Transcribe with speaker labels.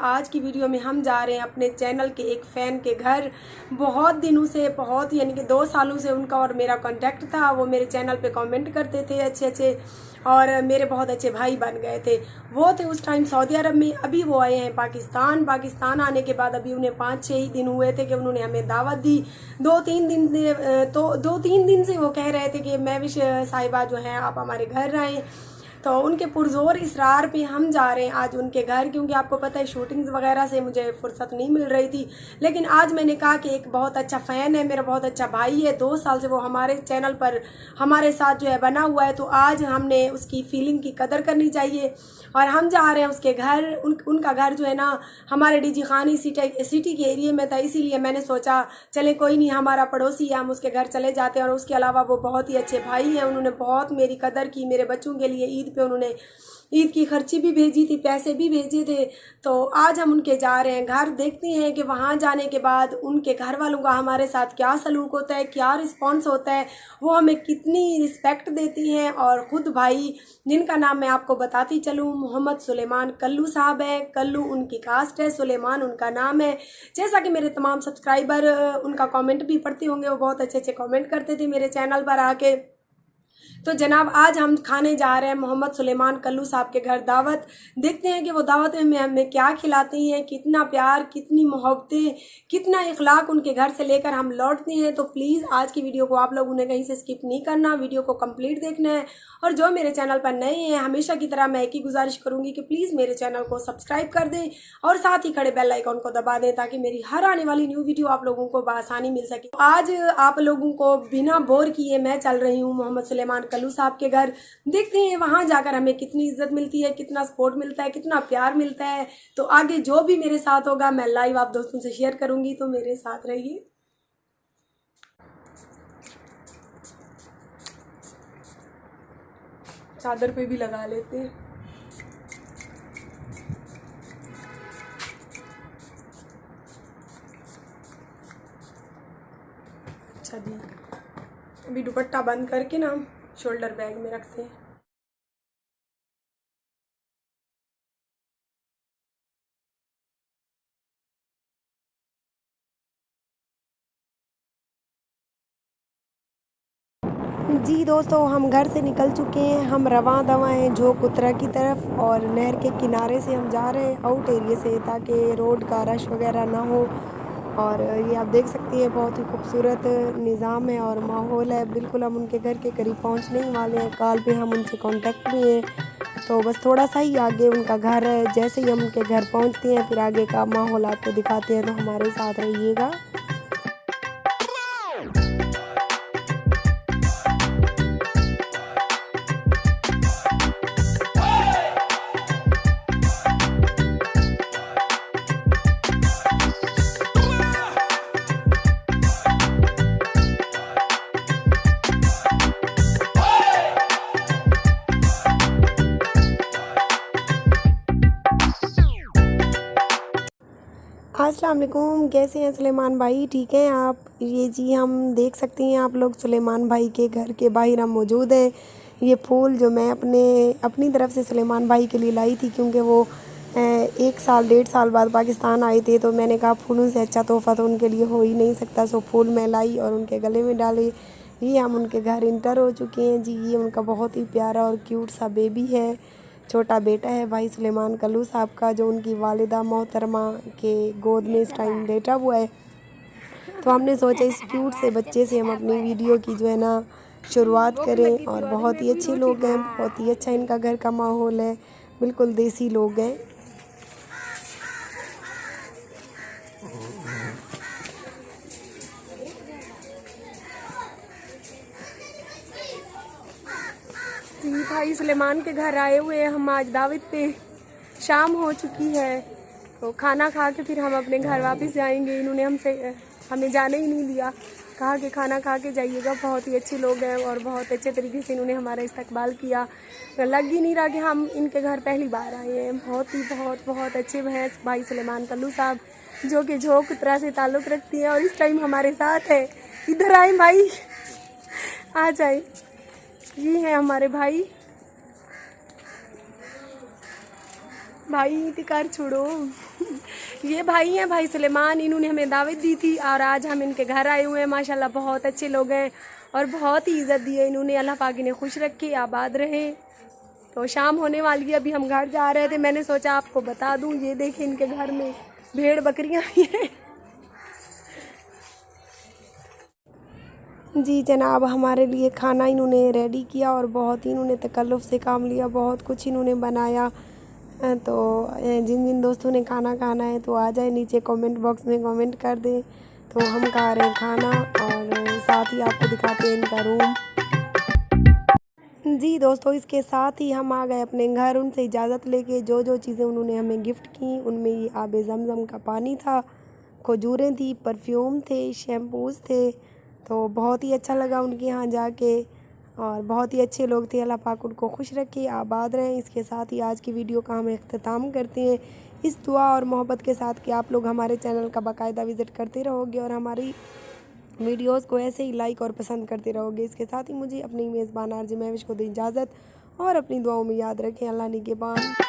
Speaker 1: आज की वीडियो में हम जा रहे हैं अपने चैनल के एक फ़ैन के घर। बहुत दिनों से, बहुत यानी कि 2 सालों से उनका और मेरा कांटेक्ट था। वो मेरे चैनल पे कमेंट करते थे अच्छे और मेरे बहुत अच्छे भाई बन गए थे। वो थे उस टाइम सऊदी अरब में, अभी वो आए हैं पाकिस्तान आने के बाद अभी उन्हें 5-6 ही दिन हुए थे कि उन्होंने हमें दावत दी। 2-3 दिन से वो कह रहे थे कि महविश साहिबा जो है आप हमारे घर आएँ। तो उनके पुरजोर इसरार पे हम जा रहे हैं आज उनके घर, क्योंकि आपको पता है शूटिंग्स वगैरह से मुझे फुर्सत नहीं मिल रही थी। लेकिन आज मैंने कहा कि एक बहुत अच्छा फ़ैन है, मेरा बहुत अच्छा भाई है, 2 साल से वो हमारे चैनल पर हमारे साथ जो है बना हुआ है, तो आज हमने उसकी फीलिंग की कदर करनी चाहिए और हम जा रहे हैं उसके घर। उनका घर जो है ना हमारे डीजी खानी सिटी के एरिया में था, इसीलिए मैंने सोचा चले कोई नहीं, हमारा पड़ोसी है, हम उसके घर चले जाते हैं। और उसके अलावा वो बहुत ही अच्छे भाई हैं, उन्होंने बहुत मेरी कदर की। मेरे बच्चों के लिए ईद पे उन्होंने ईद की खर्ची भी भेजी थी, पैसे भी भेजे थे। तो आज हम उनके जा रहे हैं घर। देखते हैं कि वहाँ जाने के बाद उनके घर वालों का हमारे साथ क्या सलूक होता है, क्या रिस्पॉन्स होता है, वो हमें कितनी रिस्पेक्ट देती हैं। और ख़ुद भाई जिनका नाम मैं आपको बताती चलूँ, मोहम्मद सुलेमान कल्लू साहब है। कल्लू उनकी कास्ट है, सुलेमान उनका नाम है। जैसा कि मेरे तमाम सब्सक्राइबर उनका कमेंट भी पढ़ते होंगे, वो बहुत अच्छे कमेंट करते थे मेरे चैनल पर आके। तो जनाब आज हम खाने जा रहे हैं मोहम्मद सुलेमान कल्लू साहब के घर दावत। देखते हैं कि वो दावत में हमें क्या खिलाते हैं, कितना प्यार, कितनी मोहब्बतें, कितना इखलाक उनके घर से लेकर हम लौटते हैं। तो प्लीज़ आज की वीडियो को आप लोगों ने कहीं से स्किप नहीं करना, वीडियो को कंप्लीट देखना है। और जो मेरे चैनल पर नए हैं, हमेशा की तरह मैं एक ही गुजारिश करूँगी कि प्लीज़ मेरे चैनल को सब्सक्राइब कर दें और साथ ही खड़े बेल आइकॉन को दबा दें, ताकि मेरी हर आने वाली न्यू वीडियो आप लोगों को बआसानी मिल सके। आज आप लोगों को बिना बोर किए मैं चल रही हूँ मोहम्मद सुलेमान कल्लू साहब के घर। देखते हैं वहां जाकर हमें कितनी इज्जत मिलती है, कितना सपोर्ट मिलता है, कितना प्यार मिलता है। तो आगे जो भी मेरे साथ होगा मैं लाइव आप दोस्तों से शेयर करूंगी, तो मेरे साथ रहिए। चादर पे भी लगा लेते हैं। अच्छा जी, अभी दुपट्टा बंद करके ना शोल्डर बैग में रखते हैं। जी दोस्तों, हम घर से निकल चुके हैं, हम रवां दवा हैं झोंक उत्तरा की तरफ और नहर के किनारे से हम जा रहे हैं आउट एरिया से, ताकि रोड का रश वगैरह ना हो। और ये आप देख सकती हैं बहुत ही खूबसूरत निज़ाम है और माहौल है। बिल्कुल हम उनके घर के करीब पहुंचने ही वाले हैं, कॉल पे हम उनसे कांटेक्ट में हैं। तो बस थोड़ा सा ही आगे उनका घर है। जैसे ही हम उनके घर पहुंचते हैं फिर आगे का माहौल आपको दिखाते हैं, तो हमारे साथ रहिएगा। अस्सलाम वालेकुम, कैसे हैं सुलेमान भाई, ठीक हैं आप? ये जी हम देख सकती हैं आप लोग सुलेमान भाई के घर के बाहर हम मौजूद हैं। ये फूल जो मैं अपनी तरफ से सुलेमान भाई के लिए लाई थी, क्योंकि वो 1 साल 1.5 साल बाद पाकिस्तान आए थे। तो मैंने कहा फूलों से अच्छा तोहफ़ा तो उनके लिए हो ही नहीं सकता। सो फूल मैं लाई और उनके गले में डाले। ये हम उनके घर इंटर हो चुके हैं जी। ये उनका बहुत ही प्यारा और क्यूट सा बेबी है, छोटा बेटा है भाई सुलेमान कल्लू साहब का, जो उनकी वालिदा मोहतरमा के गोद में इस टाइम लेटा हुआ है। तो हमने सोचा इस क्यूट से बच्चे से हम अपनी वीडियो की जो है ना शुरुआत करें। और बहुत ही अच्छे लोग हैं, बहुत ही अच्छा इनका घर का माहौल है, बिल्कुल देसी लोग हैं। जी भाई सुलेमान के घर आए हुए हैं हम आज दावत पे। शाम हो चुकी है, तो खाना खा के फिर हम अपने घर वापस जाएंगे। इन्होंने हमें जाने ही नहीं दिया, कहा कि खाना खा के जाइएगा। बहुत ही अच्छे लोग हैं और बहुत अच्छे तरीके से इन्होंने हमारा इस्तकबाल किया। लग ही नहीं रहा कि हम इनके घर पहली बार आए हैं। बहुत अच्छे हैं भाई सुलेमान कल्लू साहब, जो कि झोंक उत्तरा से ताल्लुक़ रखती हैं और इस टाइम हमारे साथ है। इधर आए भाई, आ जाए। ये हैं हमारे भाई। भाई टिकार छोड़ो। ये भाई हैं, भाई सुलेमान, इन्होंने हमें दावत दी थी और आज हम इनके घर आए हुए हैं। माशाल्लाह बहुत अच्छे लोग हैं और बहुत ही इज़्ज़त दी है इन्होंने। अल्लाह पाक इन्हें खुश रखे, आबाद रहे। तो शाम होने वाली है, अभी हम घर जा रहे थे, मैंने सोचा आपको बता दूं। ये देखें इनके घर में भेड़ बकरियां भी हैं। जी जनाब, हमारे लिए खाना इन्होंने रेडी किया और बहुत ही इन्होंने तकल्लुफ़ से काम लिया, बहुत कुछ इन्होंने बनाया। तो जिन जिन दोस्तों ने खाना खाना है तो आ जाए, नीचे कमेंट बॉक्स में कमेंट कर दें। तो हम खा रहे हैं खाना और साथ ही आपको दिखाते हैं इनका रूम। जी दोस्तों, इसके साथ ही हम आ गए अपने घर उनसे इजाज़त लेके। जो जो चीज़ें उन्होंने हमें गिफ्ट की उनमें ये आब ज़मज़म का पानी था, खजूरें थी, परफ्यूम थे, शैम्पूज़ थे। तो बहुत ही अच्छा लगा उनके यहाँ जाके और बहुत ही अच्छे लोग थे। अल्लाह पाक उनको खुश रखे, आबाद रहें। इसके साथ ही आज की वीडियो का हम इख्तिताम करते हैं इस दुआ और मोहब्बत के साथ कि आप लोग हमारे चैनल का बाकायदा विज़िट करते रहोगे और हमारी वीडियोस को ऐसे ही लाइक और पसंद करते रहोगे। इसके साथ ही मुझे अपनी मेज़बान आरजे महविश को दें इजाज़त और अपनी दुआओं में याद रखें। अल्लाह निगहबान।